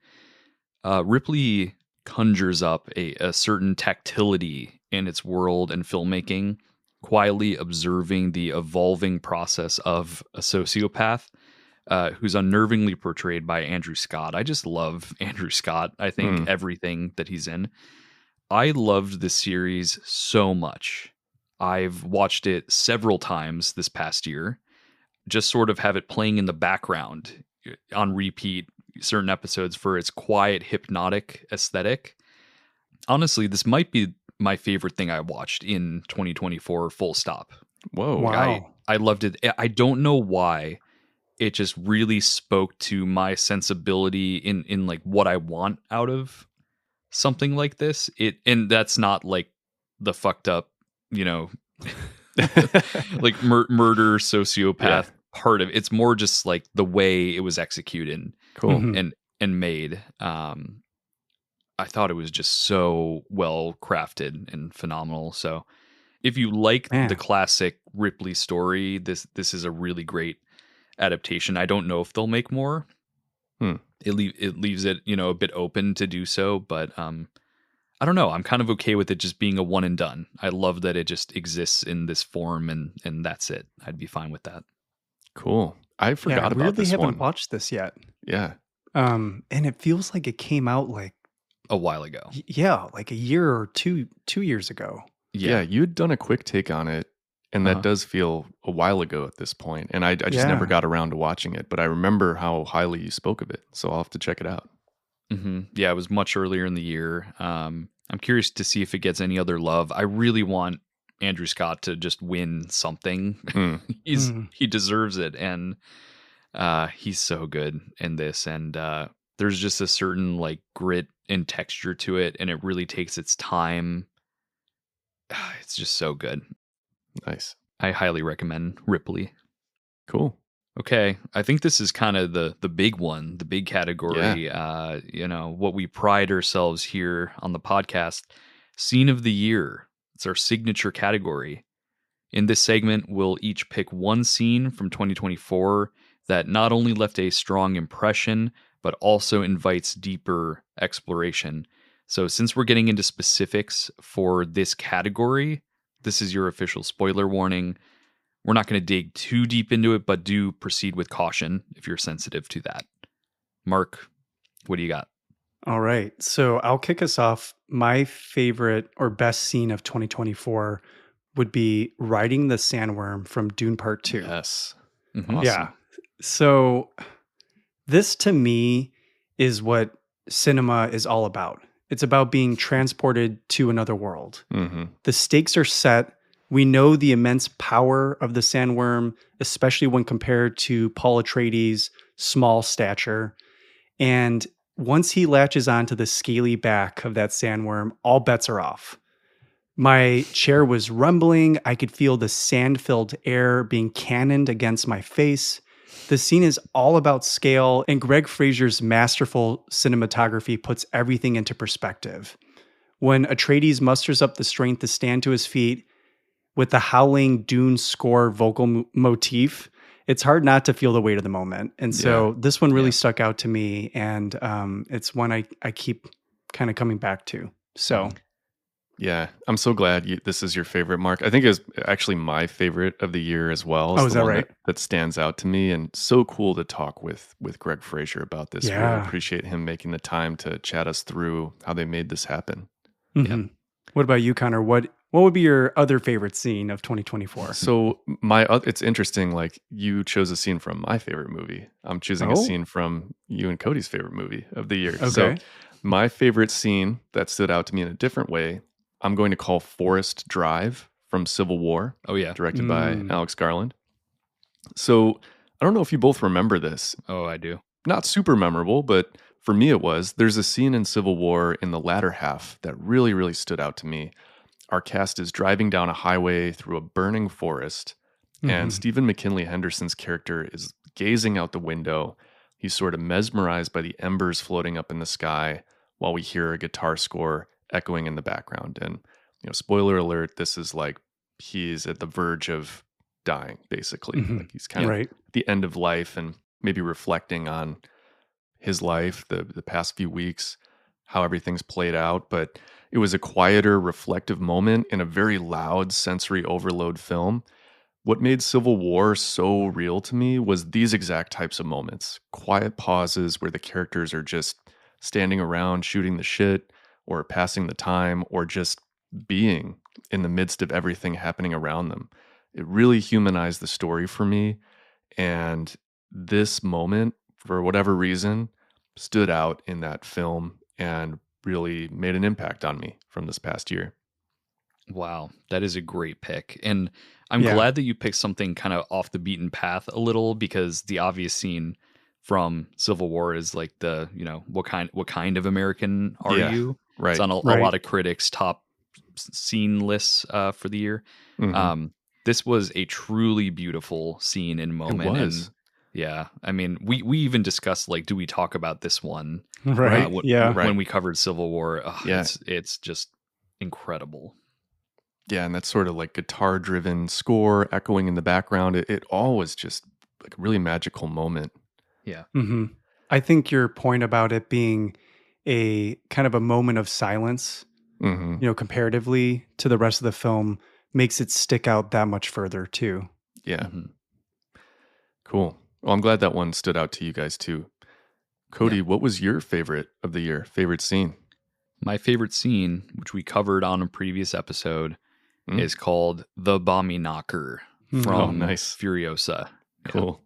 Ripley conjures up a certain tactility in its world and filmmaking, quietly observing the evolving process of a sociopath who's unnervingly portrayed by Andrew Scott. I just love Andrew Scott. I think everything that he's in. I loved this series so much. I've watched it several times this past year. Just sort of have it playing in the background on repeat, certain episodes for its quiet, hypnotic aesthetic. Honestly, this might be my favorite thing I watched in 2024, full stop. Whoa. Wow. I loved it. I don't know why. It just really spoke to my sensibility in like what I want out of something like this. And that's not like the fucked up, like murder sociopath part of it. It's more just like the way it was executed Cool. and made. I thought it was just so well crafted and phenomenal. So if you like the classic Ripley story, this is a really great adaptation. I don't know if they'll make more. It leaves it, a bit open to do so, but I don't know. I'm kind of okay with it just being a one and done. I love that it just exists in this form and that's it. I'd be fine with that. Cool. I forgot about weirdly this haven't one. watched this yet. Yeah. And it feels like it came out like a while ago. Like a year or 2 years ago. Yeah, you had done a quick take on it, and that does feel a while ago at this point. And I just never got around to watching it, but I remember how highly you spoke of it, so I'll have to check it out. Yeah, it was much earlier in the year. I'm curious to see if it gets any other love. I really want Andrew Scott to just win something. He deserves it, and he's so good in this. And there's just a certain like grit and texture to it, and it really takes its time. It's just so good. Nice. I highly recommend Ripley. Cool. Okay, I think this is kind of the big one, the big category. Yeah. What we pride ourselves here on the podcast, Scene of the Year. It's our signature category. In this segment, we'll each pick one scene from 2024 that not only left a strong impression, but also invites deeper exploration. So since we're getting into specifics for this category, this is your official spoiler warning. We're not going to dig too deep into it, but do proceed with caution if you're sensitive to that. Mark, what do you got? All right. So I'll kick us off. My favorite or best scene of 2024 would be riding the Sandworm from Dune Part 2. Yes. Mm-hmm. Awesome. Yeah. So this to me is what cinema is all about. It's about being transported to another world. The stakes are set. We know the immense power of the Sandworm, especially when compared to Paul Atreides' small stature. And once he latches onto the scaly back of that Sandworm, all bets are off. My chair was rumbling. I could feel the sand-filled air being cannoned against my face. The scene is all about scale, and Greg Fraser's masterful cinematography puts everything into perspective. When Atreides musters up the strength to stand to his feet with the howling Dune score vocal motif, it's hard not to feel the weight of the moment. And so this one really stuck out to me, and it's one I keep kind of coming back to. So... Yeah, I'm so glad this is your favorite, Mark. I think it's actually my favorite of the year as well. Oh, is that right? That stands out to me, and so cool to talk with Greg Fraser about this. Yeah. Really appreciate him making the time to chat us through how they made this happen. Yeah. What about you, Connor? What would be your other favorite scene of 2024? So it's interesting. Like you chose a scene from my favorite movie. I'm choosing a scene from you and Cody's favorite movie of the year. Okay. So my favorite scene that stood out to me in a different way, I'm going to call Forest Drive from Civil War. Oh, yeah. Directed by Alex Garland. So I don't know if you both remember this. Oh, I do. Not super memorable, but for me it was. There's a scene in Civil War in the latter half that really, really stood out to me. Our cast is driving down a highway through a burning forest, and Stephen McKinley Henderson's character is gazing out the window. He's sort of mesmerized by the embers floating up in the sky while we hear a guitar score echoing in the background. And, spoiler alert, this is like he's at the verge of dying, basically. Like he's kind of at the end of life and maybe reflecting on his life, the past few weeks, how everything's played out. But it was a quieter, reflective moment in a very loud sensory overload film. What made Civil War so real to me was these exact types of moments. Quiet pauses where the characters are just standing around shooting the shit or passing the time or just being in the midst of everything happening around them. It really humanized the story for me. And this moment, for whatever reason, stood out in that film and really made an impact on me from this past year. Wow, that is a great pick. And I'm Yeah. glad that you picked something kind of off the beaten path a little, because the obvious scene from Civil War is like the, what kind of American are Yeah, you? right. It's on a Right. lot of critics' top scene lists for the year. Mhm. This was a truly beautiful scene and moment. was. And yeah, I mean, we even discussed, like, do we talk about this one Right. Yeah. Right. when we covered Civil War? Yeah. It's just incredible. Yeah, and that sort of like guitar driven score echoing in the background. It all was just like a really magical moment. Yeah. hmm I think your point about it being a kind of a moment of silence, Hmm. comparatively to the rest of the film, makes it stick out that much further too. Yeah, Mhm. cool. Well, I'm glad that one stood out to you guys too. Cody, what was your favorite of the year? Favorite scene? My favorite scene, which we covered on a previous episode, Mm. is called The Bommy Knocker Mhm. from Oh, nice. Furiosa. Yeah. Cool.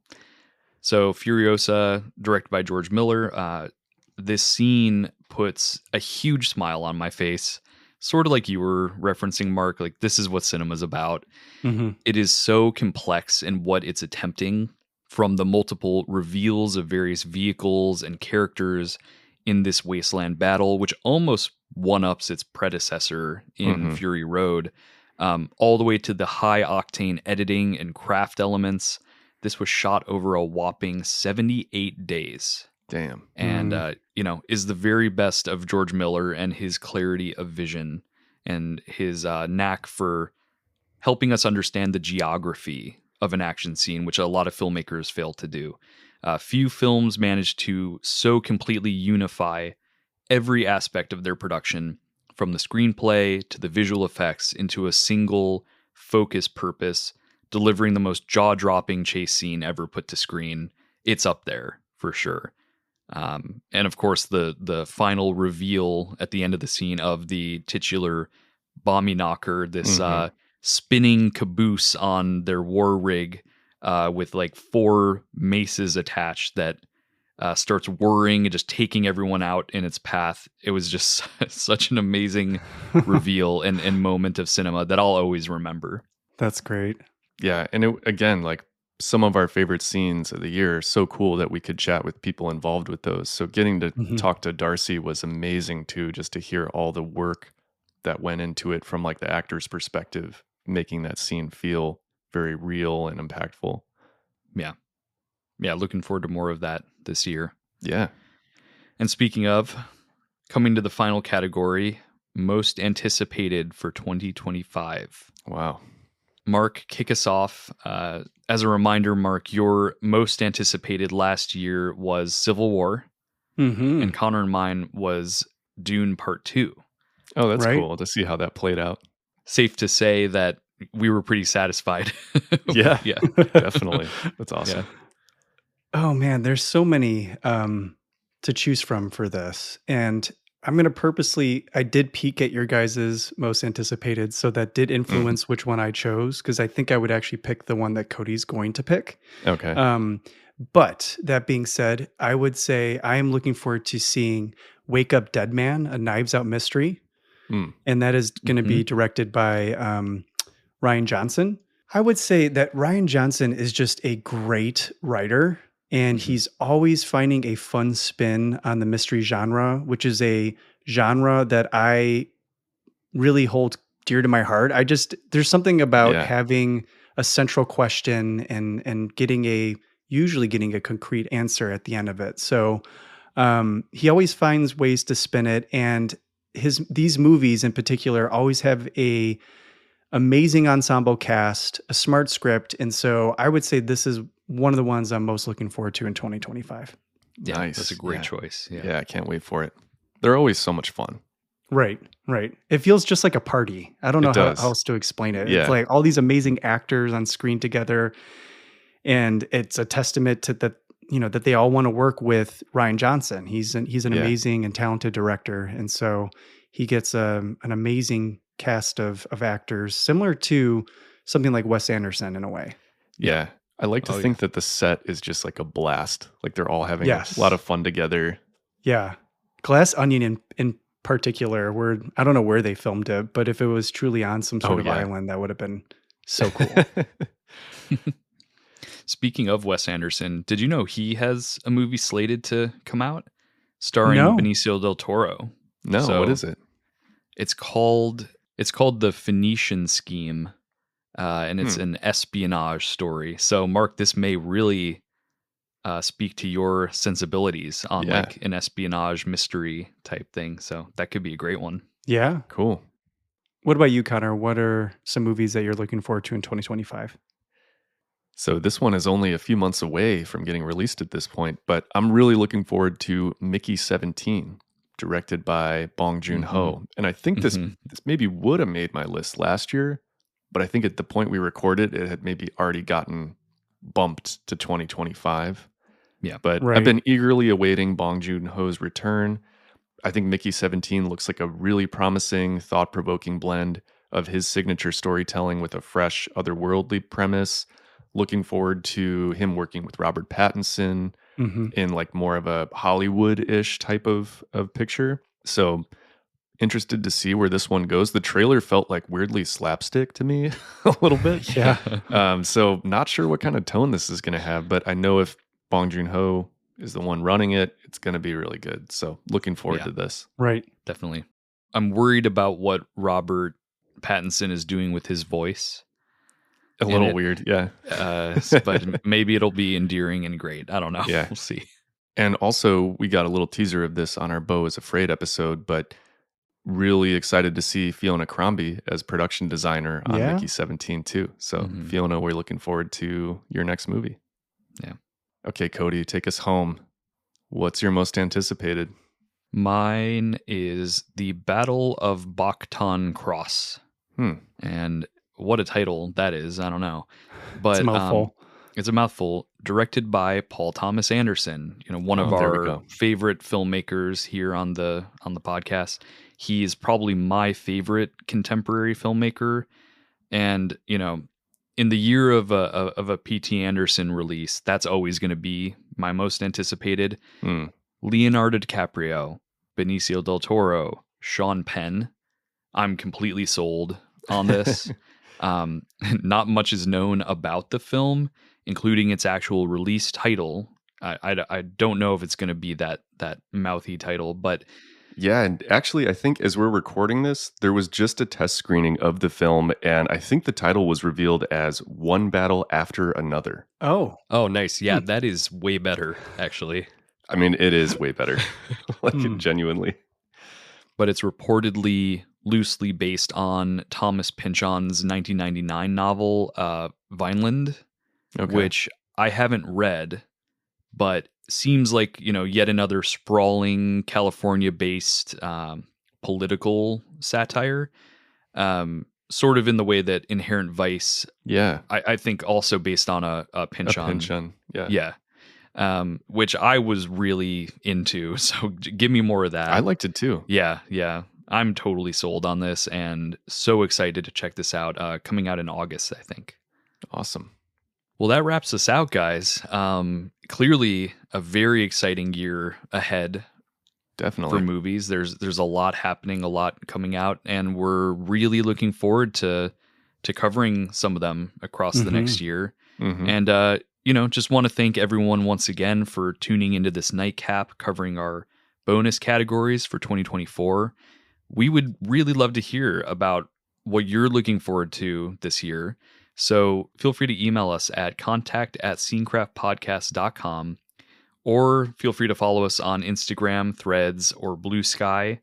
So Furiosa, directed by George Miller, this scene puts a huge smile on my face, sort of like you were referencing, Mark. Like, this is what cinema's about. hmm It is so complex in what it's attempting, from the multiple reveals of various vehicles and characters in this wasteland battle, which almost one-ups its predecessor in Mhm. Fury Road, all the way to the high-octane editing and craft elements. This was shot over a whopping 78 days. Damn. And, is the very best of George Miller and his clarity of vision and his knack for helping us understand the geography of an action scene, which a lot of filmmakers fail to do. Few films manage to so completely unify every aspect of their production, from the screenplay to the visual effects, into a single focused purpose, delivering the most jaw-dropping chase scene ever put to screen. It's up there for sure. And of course, the final reveal at the end of the scene of the titular Bommy Knocker, this Mhm. spinning caboose on their war rig with like 4 maces attached that starts whirring and just taking everyone out in its path. It was just such an amazing reveal and moment of cinema that I'll always remember. That's great. Yeah, and again, like some of our favorite scenes of the year are so cool that we could chat with people involved with those. So getting to Mhm. talk to Darcy was amazing too, just to hear all the work that went into it from like the actor's perspective, making that scene feel very real and impactful. Yeah. Yeah, looking forward to more of that this year. Yeah. And speaking of, coming to the final category, most anticipated for 2025. Wow. Mark, kick us off. As a reminder, Mark, your most anticipated last year was Civil War, Mhm. and Connor and mine was Dune Part 2. Oh, that's Right? cool to see how that played out. Safe to say that we were pretty satisfied. Yeah. Yeah. Definitely. That's awesome. Oh man, there's so many to choose from for this. And I'm going to purposely, I did peek at your guys's most anticipated. So that did influence which one I chose, because I think I would actually pick the one that Cody's going to pick. Okay. But that being said, I would say I am looking forward to seeing Wake Up Dead Man, a Knives Out mystery. Mm. And that is going to be directed by Ryan Johnson. I would say that Ryan Johnson is just a great writer, and he's always finding a fun spin on the mystery genre, which is a genre that I really hold dear to my heart. There's something about Yeah. having a central question and usually getting a concrete answer at the end of it. So he always finds ways to spin it, and these movies in particular always have a amazing ensemble cast, a smart script, and so I would say this is one of the ones I'm most looking forward to in 2025. Yeah, Nice. that's a great Yeah. choice. Yeah, I can't wait for it. They're always so much fun. Right, right. It feels just like a party. I don't know It how does. else to explain it. It's Yeah. like all these amazing actors on screen together, and it's a testament to that, that they all want to work with Ryan Johnson. He's an Yeah. amazing and talented director, and so he gets an amazing cast of actors, similar to something like Wes Anderson in a way. Yeah. I like to Oh, think that the set is just like a blast. Like they're all having Yes. a lot of fun together. Yeah, Glass Onion in particular, where I don't know where they filmed it, but if it was truly on some sort of yeah. island, that would have been so cool. Speaking of Wes Anderson, did you know he has a movie slated to come out starring No. Benicio del Toro? No, So- what is it? It's called The Phoenician Scheme, and it's an espionage story. So, Mark, this may really speak to your sensibilities on Yeah. like an espionage mystery type thing. So that could be a great one. Yeah. Cool. What about you, Connor? What are some movies that you're looking forward to in 2025? So this one is only a few months away from getting released at this point, but I'm really looking forward to Mickey 17, directed by Bong Joon-ho. And I think this maybe would have made my list last year, but I think at the point we recorded, it had maybe already gotten bumped to 2025. Yeah. But Right. I've been eagerly awaiting Bong Joon-ho's return. I think Mickey 17 looks like a really promising, thought-provoking blend of his signature storytelling with a fresh, otherworldly premise. Looking forward to him working with Robert Pattinson in like more of a Hollywood-ish type of picture. So interested to see where this one goes. The trailer felt like weirdly slapstick to me a little bit. Yeah. So not sure what kind of tone this is going to have, but I know if Bong Joon-ho is the one running it, it's going to be really good. So looking forward to this. Right. Definitely. I'm worried about what Robert Pattinson is doing with his voice. A little weird, yeah. But maybe it'll be endearing and great. I don't know. Yeah. We'll see. And also, we got a little teaser of this on our Beau is Afraid episode, but really excited to see Fiona Crombie as production designer on Yeah. Mickey 17 too. So Fiona, we're looking forward to your next movie. Yeah. Okay, Cody, take us home. What's your most anticipated? Mine is The Battle of Bacton Cross. And what a title that is. I don't know. But It's a mouthful. It's a mouthful. Directed by Paul Thomas Anderson, one of there we our go. favorite filmmakers here on the podcast. He is probably my favorite contemporary filmmaker. And, in the year of a P.T. Anderson release, that's always going to be my most anticipated. Leonardo DiCaprio, Benicio del Toro, Sean Penn. I'm completely sold on this. Not much is known about the film, including its actual release title. I don't know if it's going to be that mouthy title, but Yeah, and actually, I think as we're recording this, there was just a test screening of the film, and I think the title was revealed as One Battle After Another. Oh, nice. Yeah, that is way better, actually. I mean, it is way better, genuinely. But it's reportedly loosely based on Thomas Pynchon's 1999 novel, Vineland, which I haven't read, but seems like, yet another sprawling California-based political satire, sort of in the way that Inherent Vice, I think also based on a Pynchon. Pynchon, yeah. Yeah. Which I was really into, so give me more of that. I liked it too. Yeah. I'm totally sold on this and so excited to check this out. Coming out in August, I think. Awesome. Well, that wraps us out, guys. Clearly a very exciting year ahead. Definitely. For movies. There's a lot happening, a lot coming out, and we're really looking forward to covering some of them across the next year. And just want to thank everyone once again for tuning into this Nightcap covering our bonus categories for 2024. We would really love to hear about what you're looking forward to this year. So feel free to email us at contact@scenecraftpodcast.com, or feel free to follow us on Instagram, Threads, or Blue Sky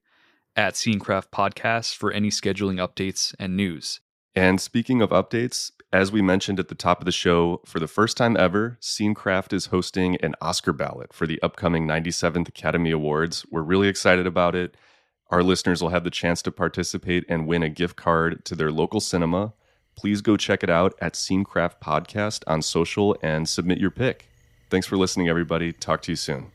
at Scenecraft Podcast for any scheduling updates and news. And speaking of updates, as we mentioned at the top of the show, for the first time ever, Scenecraft is hosting an Oscar ballot for the upcoming 97th Academy Awards. We're really excited about it. Our listeners will have the chance to participate and win a gift card to their local cinema. Please go check it out at Scenecraft Podcast on social and submit your pick. Thanks for listening, everybody. Talk to you soon.